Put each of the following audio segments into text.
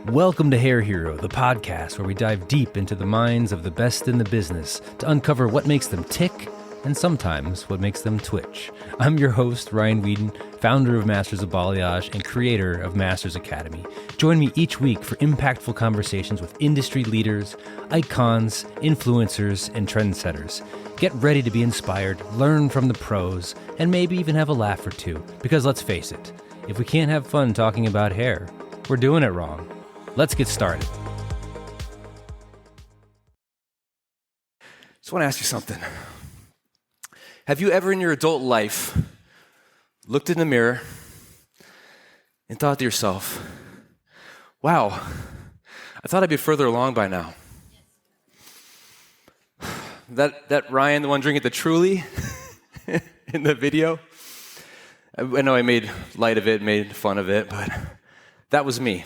Welcome to Hair Hero, the podcast where we dive deep into the minds of the best in the business to uncover what makes them tick and sometimes what makes them twitch. I'm your host, Ryan Weeden, founder of Masters of Balayage and creator of Masters Academy. Join me each week for impactful conversations with industry leaders, icons, influencers, and trendsetters. Get ready to be inspired, learn from the pros, and maybe even have a laugh or two. Because let's face it, if we can't have fun talking about hair, we're doing it wrong. Let's get started. Just want to ask you something. Have you ever in your adult life looked in the mirror and thought to yourself, wow, I thought I'd be further along by now? That Ryan, the one drinking the Truly in the video, I know I made light of it, made fun of it, but that was me.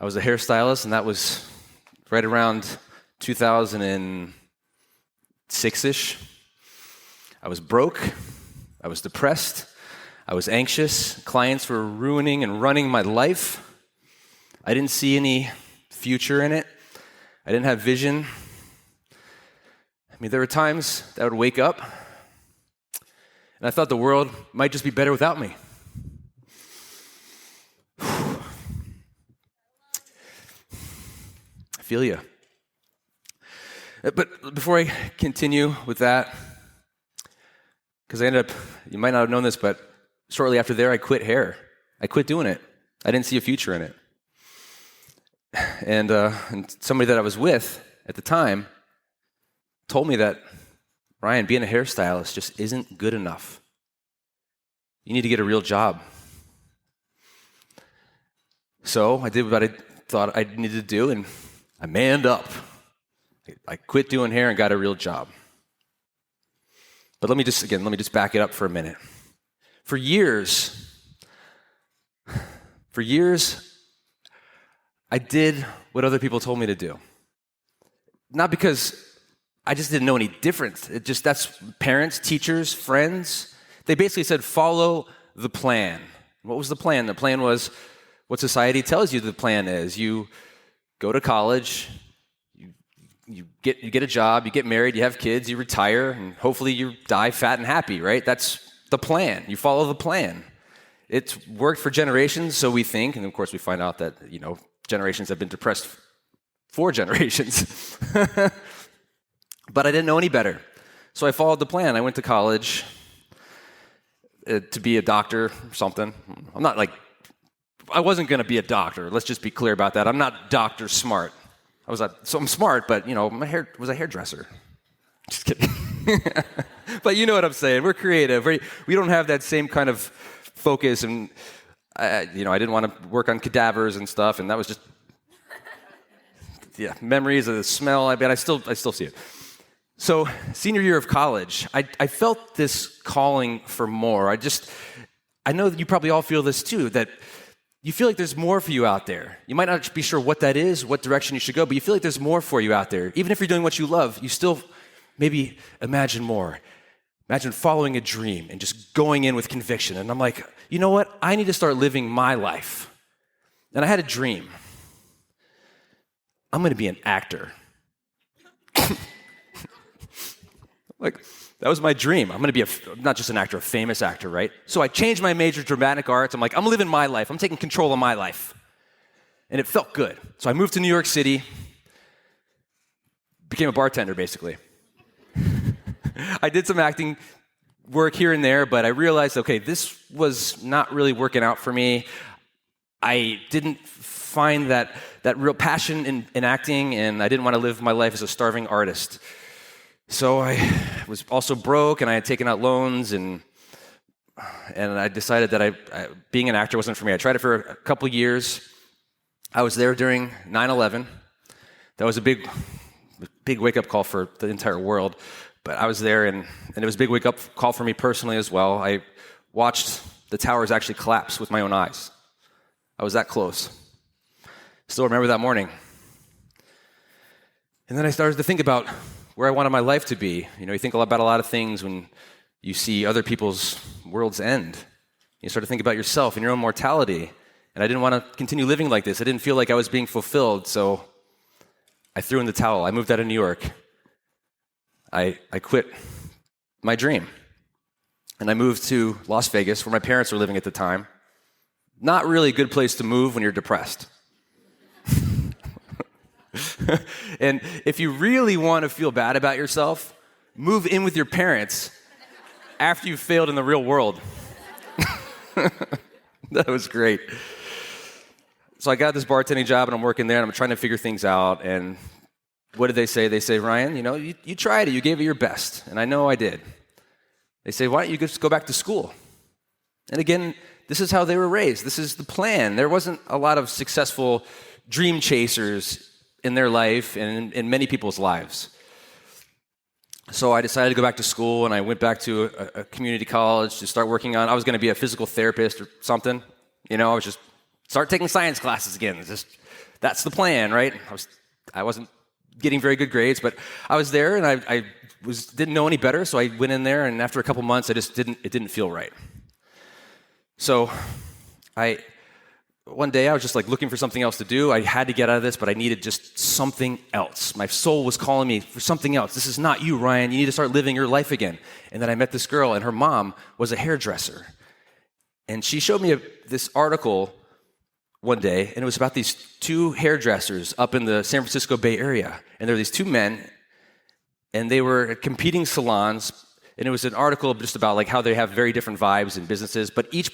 I was a hairstylist, and that was right around 2006-ish. I was broke, I was depressed, I was anxious, clients were ruining and running my life. I didn't see any future in it. I didn't have vision. I mean, there were times that I would wake up, and I thought the world might just be better without me. I feel you. But before I continue with that, because I ended up, you might not have known this, but shortly after there, I quit hair. I quit doing it. I didn't see a future in it. And somebody that I was with at the time told me that, Ryan, being a hairstylist just isn't good enough. You need to get a real job. So I did what I thought I needed to do, and I manned up. I quit doing hair and got a real job. But let me just back it up for a minute. For years, I did what other people told me to do. Not because I just didn't know any difference. That's parents, teachers, friends. They basically said, follow the plan. What was the plan? The plan was what society tells you the plan is. You go to college, you get a job, you get married, you have kids, you retire, and hopefully you die fat and happy, right? That's the plan. You follow the plan. It's worked for generations, so we think, and of course we find out that, generations have been depressed for generations. But I didn't know any better. So I followed the plan. I went to college to be a doctor or something. I wasn't going to be a doctor. Let's just be clear about that. I'm not doctor smart. I'm smart, but, my hair was a hairdresser. Just kidding. But you know what I'm saying. We're creative. We don't have that same kind of focus. And, I didn't want to work on cadavers and stuff. And that was just, memories of the smell. I still see it. So senior year of college, I felt this calling for more. I know that you probably all feel this too, that you feel like there's more for you out there. You might not be sure what that is, what direction you should go, but you feel like there's more for you out there. Even if you're doing what you love, you still maybe imagine more. Imagine following a dream and just going in with conviction. And I'm like, you know what? I need to start living my life. And I had a dream. I'm going to be an actor. That was my dream. I'm going to be not just an actor, a famous actor, right? So I changed my major to dramatic arts. I'm like, I'm living my life. I'm taking control of my life. And it felt good. So I moved to New York City, became a bartender, basically. I did some acting work here and there, but I realized, okay, this was not really working out for me. I didn't find that real passion in acting, and I didn't want to live my life as a starving artist. So I was also broke, and I had taken out loans, and I decided that being an actor wasn't for me. I tried it for a couple years. I was there during 9/11. That was a big wake-up call for the entire world. But I was there, and it was a big wake-up call for me personally as well. I watched the towers actually collapse with my own eyes. I was that close. Still remember that morning. And then I started to think about where I wanted my life to be. You think about a lot of things when you see other people's worlds end. You start to think about yourself and your own mortality. And And I didn't want to continue living like this. I didn't feel like I was being fulfilled, so I threw in the towel. I moved out of New York. I quit my dream. And I moved to Las Vegas, where my parents were living at the time. Not really a good place to move when you're depressed. And if you really want to feel bad about yourself, move in with your parents after you've failed in the real world. That was great. So I got this bartending job, and I'm working there, and I'm trying to figure things out. And what did they say? They say, Ryan, you tried it. You gave it your best. And I know I did. They say, why don't you just go back to school? And again, this is how they were raised. This is the plan. There wasn't a lot of successful dream chasers in their life and in many people's lives. So I decided to go back to school, and I went back to a community college to start working on. I was going to be a physical therapist or something. I was just start taking science classes again. That's the plan, right? I wasn't getting very good grades, but I was there, and I didn't know any better, so I went in there, and after a couple months, it didn't feel right. So one day I was just looking for something else to do. I had to get out of this, but I needed just something else. My soul was calling me for something else. This is not you, Ryan. You need to start living your life again. And then I met this girl, and her mom was a hairdresser. And she showed me this article one day, and it was about these two hairdressers up in the San Francisco Bay Area. And there were these two men, and they were at competing salons, and it was an article just about how they have very different vibes in businesses, but each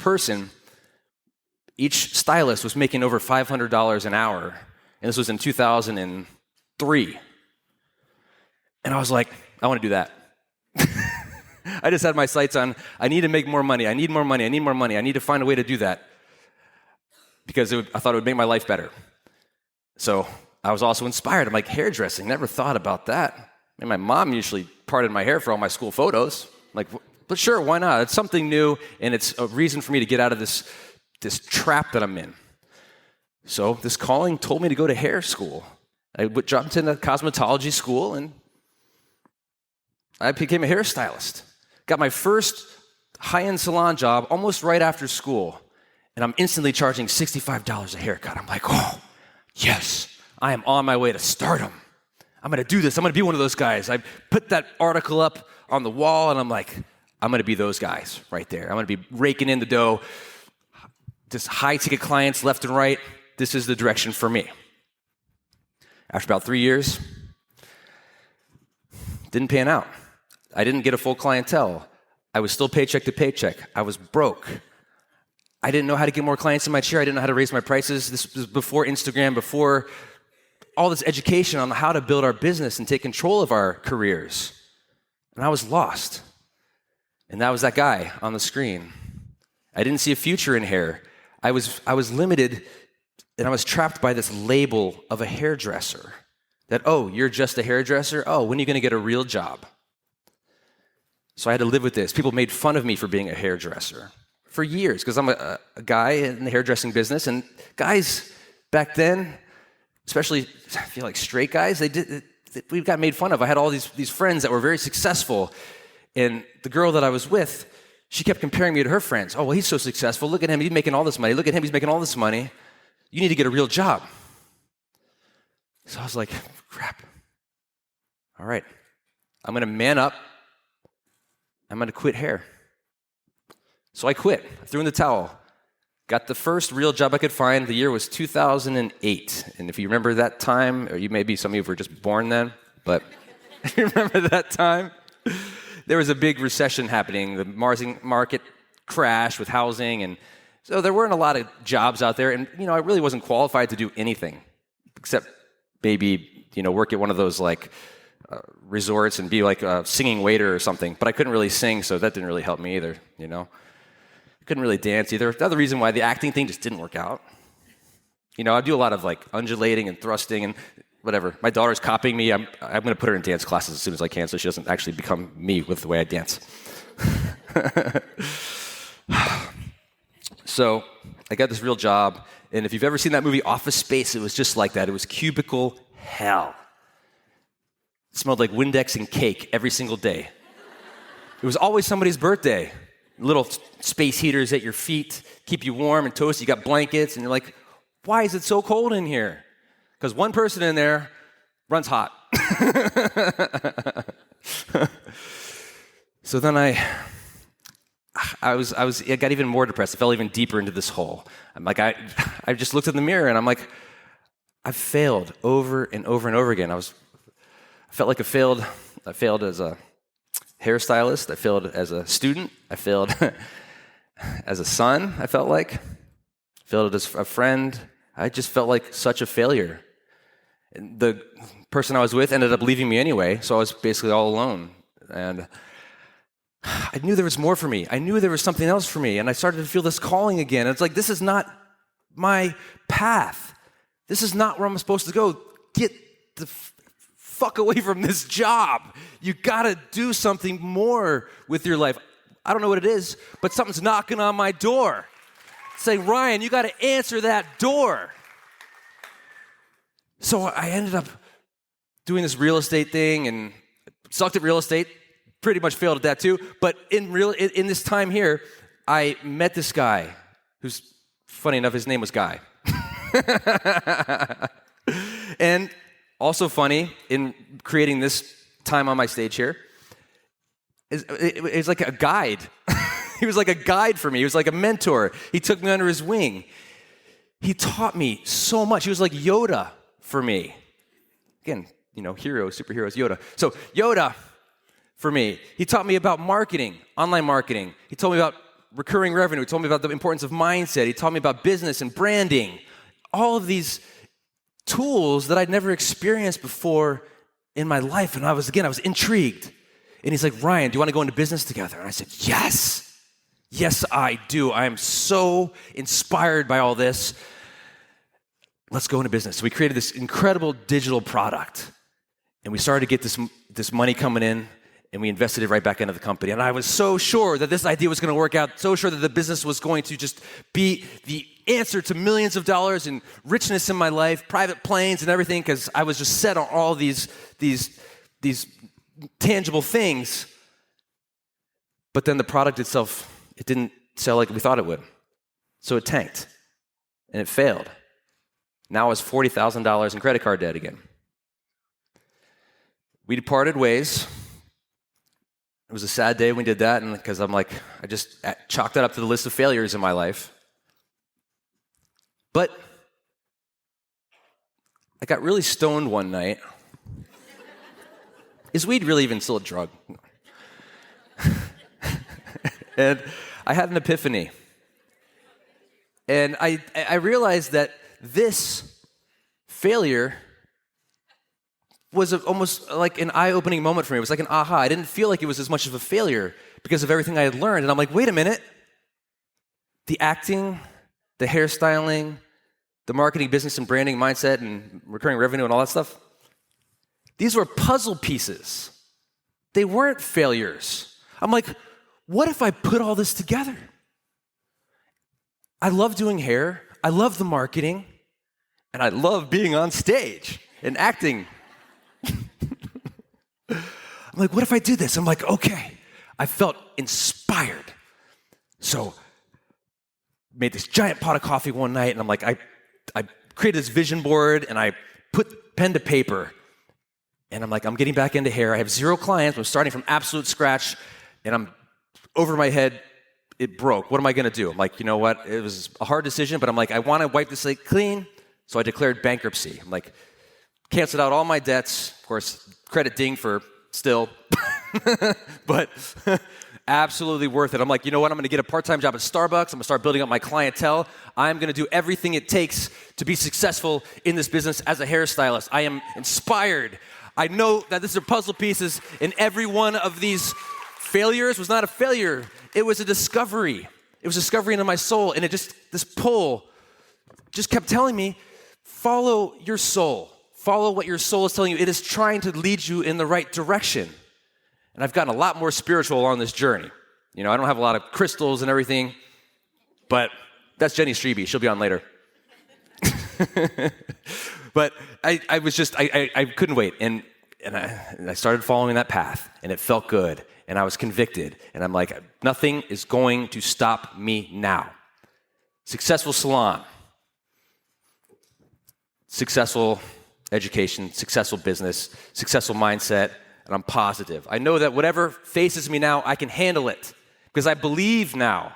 stylist was making over $500 an hour, and this was in 2003. And I was like, I want to do that. I just had my sights on, I need to make more money, I need more money, I need more money, I need to find a way to do that, because I thought it would make my life better. So I was also inspired. I'm like, hairdressing, never thought about that. And my mom usually parted my hair for all my school photos. But sure, why not? It's something new, and it's a reason for me to get out of this trap that I'm in. So this calling told me to go to hair school. I jumped into cosmetology school, and I became a hairstylist. Got my first high-end salon job almost right after school, and I'm instantly charging $65 a haircut. I'm like, oh, yes, I am on my way to stardom. I'm going to do this. I'm going to be one of those guys. I put that article up on the wall, and I'm like, I'm going to be those guys right there. I'm going to be raking in the dough, just high-ticket clients left and right. This is the direction for me. After about 3 years, didn't pan out. I didn't get a full clientele. I was still paycheck to paycheck. I was broke. I didn't know how to get more clients in my chair. I didn't know how to raise my prices. This was before Instagram, before all this education on how to build our business and take control of our careers. And I was lost. And that was that guy on the screen. I didn't see a future in hair. I was limited, and I was trapped by this label of a hairdresser. That, oh, you're just a hairdresser? Oh, when are you going to get a real job? So I had to live with this. People made fun of me for being a hairdresser for years, because I'm a guy in the hairdressing business, and guys back then, especially I feel like straight guys, we got made fun of. I had all these friends that were very successful, and the girl that I was with, she kept comparing me to her friends. Oh, well, he's so successful. Look at him. He's making all this money. Look at him. He's making all this money. You need to get a real job. So I was like, crap. All right. I'm going to man up. I'm going to quit hair. So I quit. I threw in the towel. Got the first real job I could find. The year was 2008. And if you remember that time, or some of you were just born then, but if you remember that time, there was a big recession happening. The market crashed with housing, and so there weren't a lot of jobs out there. And I really wasn't qualified to do anything except maybe work at one of those resorts and be like a singing waiter or something. But I couldn't really sing, so that didn't really help me either. Couldn't really dance either. Another reason why the acting thing just didn't work out. I do a lot of undulating and thrusting and whatever. My daughter's copying me. I'm going to put her in dance classes as soon as I can, so she doesn't actually become me with the way I dance. So I got this real job, and if you've ever seen that movie Office Space, it was just like that. It was cubicle hell. It smelled like Windex and cake every single day. It was always somebody's birthday. little space heaters at your feet, keep you warm and toasty. You got blankets, and you're like, why is it so cold in here? Because one person in there runs hot. So then I got even more depressed. I fell even deeper into this hole. I'm like, I just looked in the mirror and I'm like, I've failed over and over and over again. I felt like I failed as a hairstylist. I failed as a student. I failed as a son, I felt like. Failed as a friend. I just felt like such a failure. And the person I was with ended up leaving me anyway, so I was basically all alone. And I knew there was more for me. I knew there was something else for me, and I started to feel this calling again. It's like, this is not my path. This is not where I'm supposed to go. Get the fuck away from this job. You gotta do something more with your life. I don't know what it is, but something's knocking on my door. Saying, Ryan, you gotta answer that door. So I ended up doing this real estate thing and sucked at real estate. Pretty much failed at that too. But in this time here, I met this guy who's, funny enough, his name was Guy. And also funny, in creating this time on my stage here, it's like a guide. He was like a guide for me. He was like a mentor. He took me under his wing. He taught me so much. He was like Yoda for me. Again, heroes, superheroes, Yoda. So Yoda for me. He taught me about marketing, online marketing. He told me about recurring revenue. He told me about the importance of mindset. He taught me about business and branding. All of these tools that I'd never experienced before in my life. And I was intrigued. And he's like, Ryan, do you want to go into business together? And I said, yes. Yes, I do. I am so inspired by all this. Let's go into business. So we created this incredible digital product. And we started to get this money coming in. And we invested it right back into the company. And I was so sure that this idea was going to work out, so sure that the business was going to just be the answer to millions of dollars and richness in my life, private planes and everything, because I was just set on all these tangible things. But then the product itself, it didn't sell like we thought it would. So it tanked. And it failed. Now I was $40,000 in credit card debt again. We departed ways. It was a sad day when we did that, and because I'm like, I just chalked that up to the list of failures in my life. But I got really stoned one night. Is weed really even still a drug? And I had an epiphany. And I realized that this failure was almost like an eye-opening moment for me. It was like an aha. I didn't feel like it was as much of a failure because of everything I had learned. And I'm like, wait a minute. The acting, the hairstyling, the marketing, business, and branding, mindset, and recurring revenue, and all that stuff, these were puzzle pieces. They weren't failures. I'm like, what if I put all this together? I love doing hair. I love the marketing. And I love being on stage and acting. I'm like, what if I did this? I'm like, okay. I felt inspired. So made this giant pot of coffee one night, and I'm like, I created this vision board, and I put pen to paper, and I'm like, I'm getting back into hair. I have 0 clients. I'm starting from absolute scratch, and I'm over my head. It broke. What am I going to do? I'm like, you know what? It was a hard decision, but I'm like, I want to wipe the slate clean, so I declared bankruptcy. I'm like, canceled out all my debts. Of course, credit ding for still, but absolutely worth it. I'm like, you know what? I'm going to get a part-time job at Starbucks. I'm going to start building up my clientele. I'm going to do everything it takes to be successful in this business as a hairstylist. I am inspired. I know that these are puzzle pieces, and every one of these failures was not a failure. It was a discovery. It was a discovery into my soul, and this pull just kept telling me, follow your soul. Follow what your soul is telling you. It is trying to lead you in the right direction. And I've gotten a lot more spiritual along this journey. I don't have a lot of crystals and everything, but that's Jenny Strebe. She'll be on later. But I couldn't wait. And I started following that path, and it felt good. and I was convicted. And I'm like, nothing is going to stop me now. Successful salon, successful education, successful business, successful mindset, and I'm positive. I know that whatever faces me now, I can handle it because I believe now.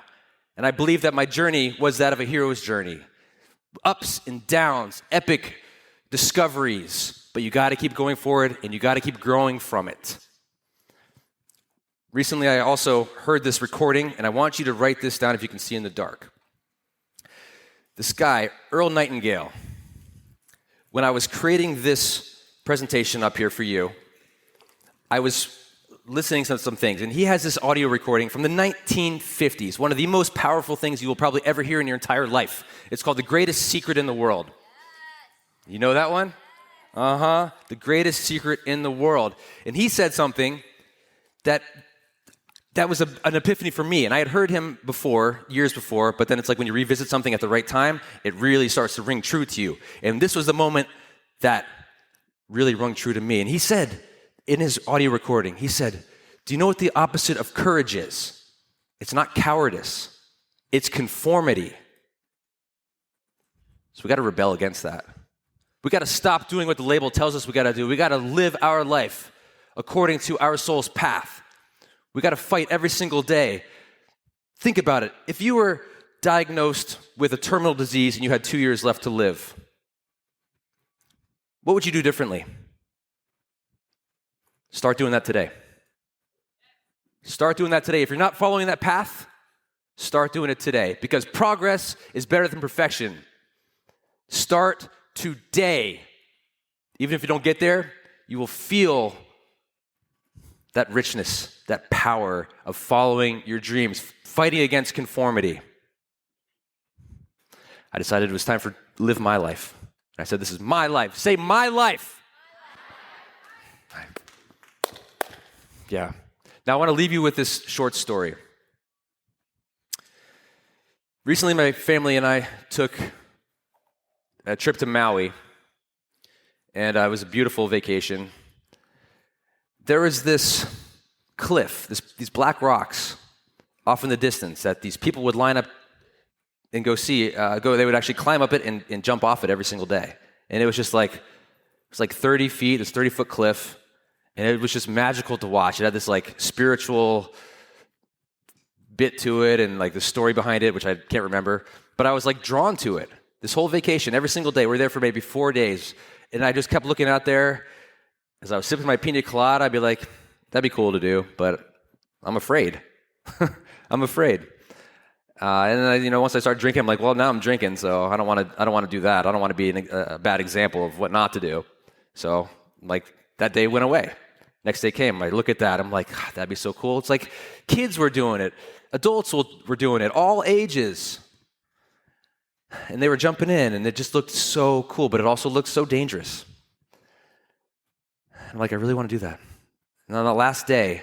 And I believe that my journey was that of a hero's journey. Ups and downs, epic discoveries, but you got to keep going forward and you got to keep growing from it. Recently, I also heard this recording, and I want you to write this down if you can see in the dark. This guy, Earl Nightingale, when I was creating this presentation up here for you, I was listening to some things, and he has this audio recording from the 1950s, one of the most powerful things you will probably ever hear in your entire life. It's called The Greatest Secret in the World. You know that one? The Greatest Secret in the World. And he said something that was an epiphany for me. And I had heard him before, years before, but then it's like when you revisit something at the right time, it really starts to ring true to you. And this was the moment that really rung true to me. And he said, in his audio recording, he said, do you know what the opposite of courage is? It's not cowardice. It's conformity. So we got to rebel against that. We got to stop doing what the label tells us we got to do. We got to live our life according to our soul's path. We got to fight every single day. Think about it. If you were diagnosed with a terminal disease and you had 2 years left to live, what would you do differently? Start doing that today. Start doing that today. If you're not following that path, start doing it today because progress is better than perfection. Start today. Even if you don't get there, you will feel that richness, that power of following your dreams, fighting against conformity. I decided it was time to live my life. I said, this is my life. Say, my life. Yeah. Now I want to leave you with this short story. Recently, my family and I took a trip to Maui, and it was a beautiful vacation. There was this cliff, these black rocks off in the distance that these people would line up and go see. They would actually climb up it and jump off it every single day. And it was just like, 30 feet, this 30-foot cliff. And it was just magical to watch. It had this like spiritual bit to it and like the story behind it, which I can't remember. But I was like drawn to it. This whole vacation, every single day. We were there for maybe 4 days. And I just kept looking out there. As I was sipping my pina colada, I'd be like, that'd be cool to do, but I'm afraid. I'm afraid. And then, once I started drinking, I'm like, well, now I'm drinking, so I don't want to do that. I don't want to be a bad example of what not to do. So, like, that day went away. Next day came. I look at that. I'm like, that'd be so cool. It's like kids were doing it. Adults were doing it. All ages. And they were jumping in, and it just looked so cool, but it also looked so dangerous. I'm like, I really want to do that. And on the last day,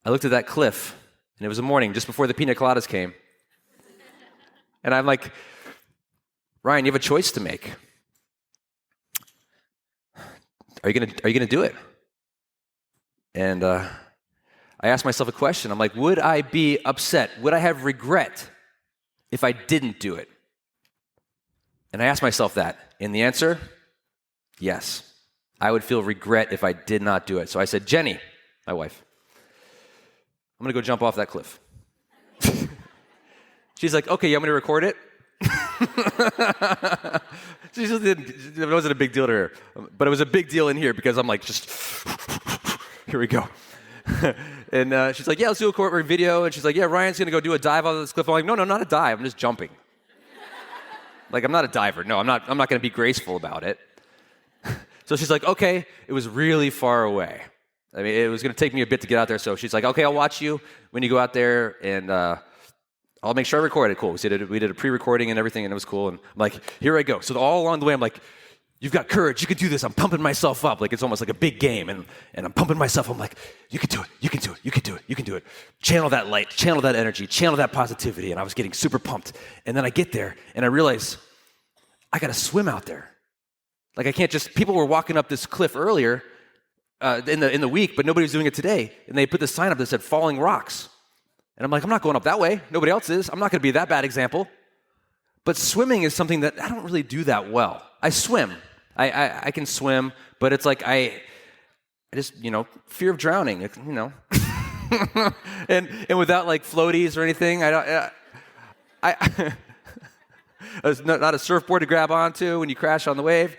I looked at that cliff, and it was a morning just before the pina coladas came. And I'm like, Ryan, you have a choice to make. Are you gonna do it? And I asked myself a question. I'm like, would I be upset? Would I have regret if I didn't do it? And I asked myself that. And the answer, yes. I would feel regret if I did not do it. So I said, Jenny, my wife, I'm gonna go jump off that cliff. She's like, okay, you want me to record it? It wasn't a big deal to her, but it was a big deal in here because I'm like, just, here we go. And she's like, yeah, let's do a recording video. And she's like, yeah, Ryan's going to go do a dive off this cliff. I'm like, no, not a dive. I'm just jumping. Like, I'm not a diver. No, I'm not going to be graceful about it. So she's like, okay. It was really far away. I mean, it was going to take me a bit to get out there. So she's like, okay, I'll watch you when you go out there, and I'll make sure I record it. Cool. We did a pre-recording and everything, and it was cool. And I'm like, here I go. So all along the way, I'm like, you've got courage. You can do this. I'm pumping myself up. Like, it's almost like a big game. And I'm pumping myself. I'm like, you can do it. You can do it. You can do it. You can do it. Channel that light. Channel that energy. Channel that positivity. And I was getting super pumped. And then I get there, and I realize I got to swim out there. Like, I can't just, people were walking up this cliff earlier. in the week, but nobody was doing it today. And they put this sign up that said falling rocks. And I'm like, I'm not going up that way. Nobody else is. I'm not going to be that bad example. But swimming is something that I don't really do that well. I swim. I can swim, but it's like I just, fear of drowning, and without like floaties or anything, I it's not a surfboard to grab onto when you crash on the wave.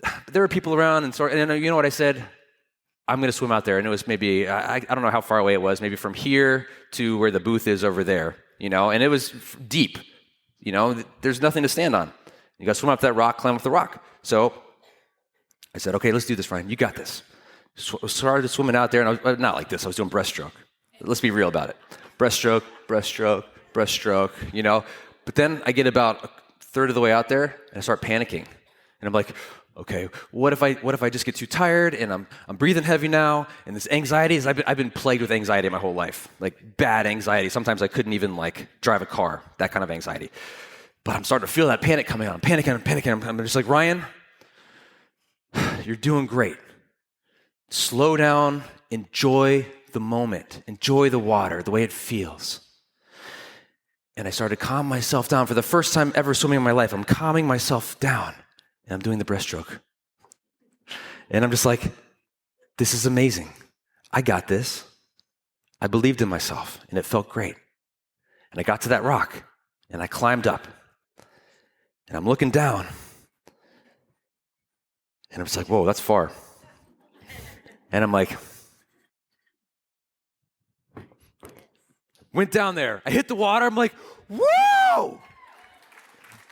But there were people around, and you know what I said? I'm going to swim out there. And it was maybe, I don't know how far away it was, maybe from here to where the booth is over there, and it was deep. There's nothing to stand on. You got to swim up that rock, climb up the rock. So I said, okay, let's do this, Ryan. You got this. Started swimming out there, and I was not like this. I was doing breaststroke. Let's be real about it. Breaststroke, breaststroke, breaststroke, But then I get about a third of the way out there, and I start panicking. And I'm like, okay, what if I just get too tired, and I'm breathing heavy now, and this anxiety is, I've been plagued with anxiety my whole life, like bad anxiety. Sometimes I couldn't even like drive a car, that kind of anxiety. But I'm starting to feel that panic coming on. I'm panicking. I'm just like, Ryan, you're doing great. Slow down, enjoy the moment, enjoy the water, the way it feels. And I started to calm myself down. For the first time ever swimming in my life, I'm calming myself down, and I'm doing the breaststroke. And I'm just like, this is amazing. I got this. I believed in myself, and it felt great. And I got to that rock, and I climbed up. And I'm looking down, and I'm just like, whoa, that's far. And I'm like, went down there. I hit the water. I'm like, whoa!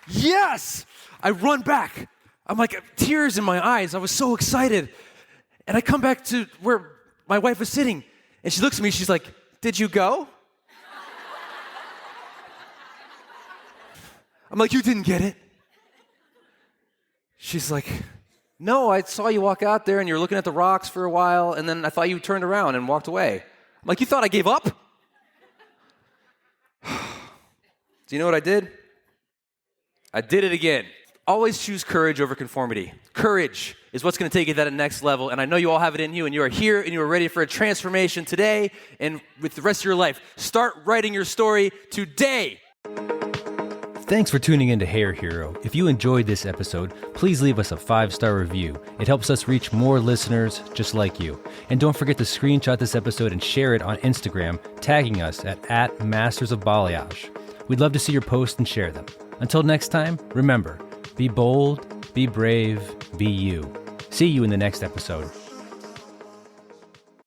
Yes! I run back. I'm like, tears in my eyes. I was so excited. And I come back to where my wife was sitting, and she looks at me. She's like, did you go? I'm like, you didn't get it. She's like, no, I saw you walk out there and you were looking at the rocks for a while, and then I thought you turned around and walked away. I'm like, you thought I gave up? Do you know what I did? I did it again. Always choose courage over conformity. Courage is what's going to take you to that next level, and I know you all have it in you, and you are here, and you are ready for a transformation today and with the rest of your life. Start writing your story today. Thanks for tuning in to Hair Hero. If you enjoyed this episode, please leave us a 5-star review. It helps us reach more listeners just like you. And don't forget to screenshot this episode and share it on Instagram, tagging us at Masters of Balayage. We'd love to see your posts and share them. Until next time, remember, be bold, be brave, be you. See you in the next episode.